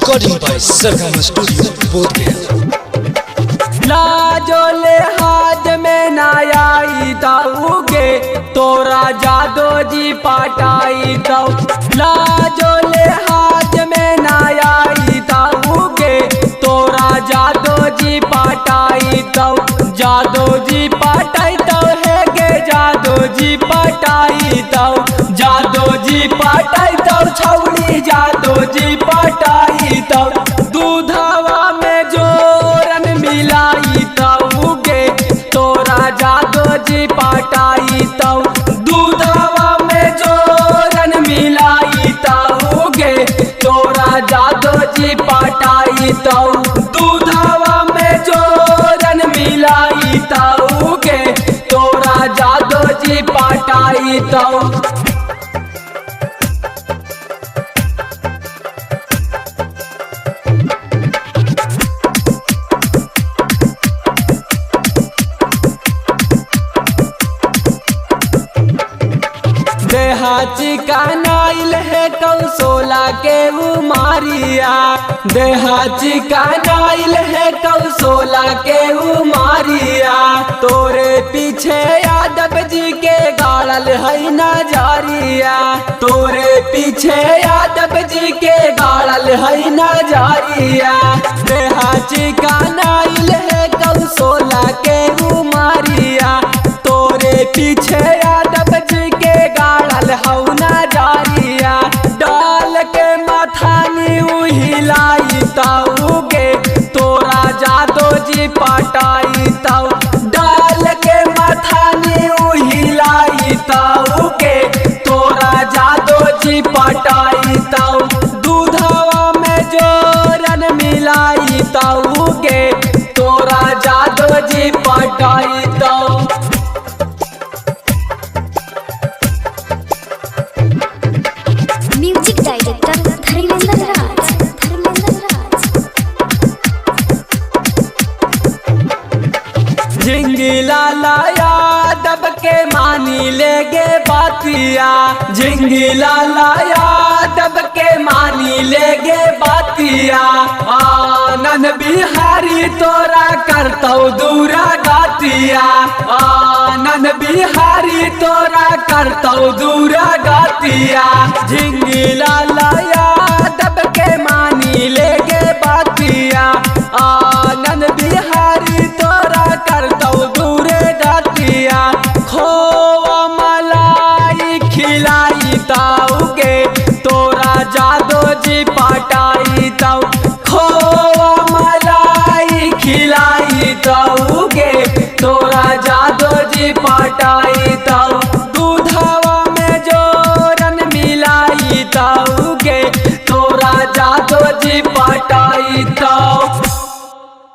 recording by Sargama Studio, Bodhgaya. Lajo ले हाथ में ना आई दाऊगे तोरा जादो जी पटाई दो। लाजो ले हाथ में ना आई दाऊगे तोरा जादो जी पटाई दो। जादो जी पटाई दो है गे जादो जी पटाई दो। जादो जी पटाई दो छौड़ी जादो जी पटाई दो। दूधवा में जोरन मिलाई तऊगे तोरा जादो जी पटाई तौ। दूधवा में जोरन मिलाई तऊगे तोरा जादो जी पटाई तौ। दूधवा में जोरन मिलाई तऊगे तोरा जादो जी पटाई तौ। देहाची कानाइल है कौशोला के उमारिया। देहाची कानाइल है कौशोला के उमारिया। तोरे पीछे यादव जी के गाड़ल है नजारिया। तोरे पीछे यादव जी के गाड़ल है नजारिया। देहाची कानाइल है कौशोला के उमारिया। तोरे पीछे यादव जी के गाड़ल हौ नजारिया। डाल के मथानी उहिलाई तऊगे तोरा जादो जी पटाई तौ। डाल के मथानी उहिलाई तऊगे तोरा जादो जी पटाई तौ। दूधवा में जोरन मिलाई तऊगे तोरा जादो जी पटाई तौ। म्यूजिक डायरेक्टर धर्मेंद्र राज। झिंगिला यादव के मानी लेगे बातिया। झिंगिला यादव के मानी लेगे बातिया। आनंद बिहारी तोरा करतौ दूरा गातिया। आनंद बिहारी तोरा करतौ दूरा गातिया। झिंगिला यादव के मानी लेगे बातिया। आनंद बिहारी तोरा करतौ दूरे गातिया। खोवा मलाई खिलाई तऊगे तोरा जादो जी पटाई तौ। खोवा मलाई खिलाई तऊगे तोरा